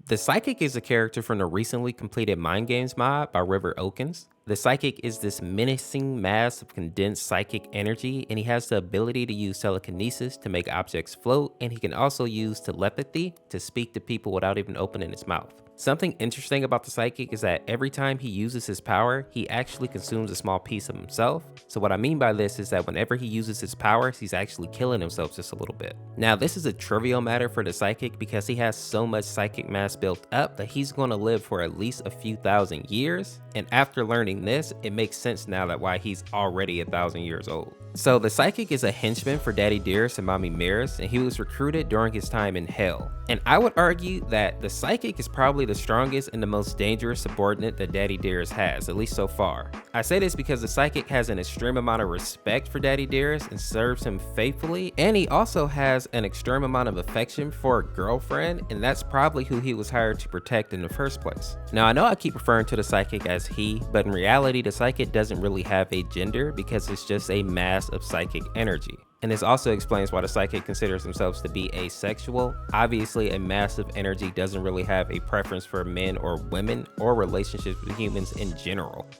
The Psychic is a character from the recently completed Mind Games mod by River Okins. The Psychic is this menacing mass of condensed psychic energy, and he has the ability to use telekinesis to make objects float, and he can also use telepathy to speak to people without even opening his mouth. Something interesting about the Psychic is that every time he uses his power, he actually consumes a small piece of himself. So what I mean by this is that whenever he uses his powers, he's actually killing himself just a little bit. Now, this is a trivial matter for the Psychic because he has so much psychic mass built up that he's going to live for at least a few thousand years. And after learning this, it makes sense now that why he's already 1,000 years old. So the Psychic is a henchman for Daddy Dearest and Mommy Mirrors, and he was recruited during his time in Hell. And I would argue that the Psychic is probably the strongest and the most dangerous subordinate that Daddy Dearest has, at least so far. I say this because the Psychic has an extreme amount of respect for Daddy Dearest and serves him faithfully, and he also has an extreme amount of affection for a girlfriend, and that's probably who he was hired to protect in the first place. Now, I know I keep referring to the Psychic as he, but in reality the Psychic doesn't really have a gender because it's just a mass of psychic energy. And this also explains why the Psychic considers themselves to be asexual. Obviously, a mass of energy doesn't really have a preference for men or women or relationships with humans in general.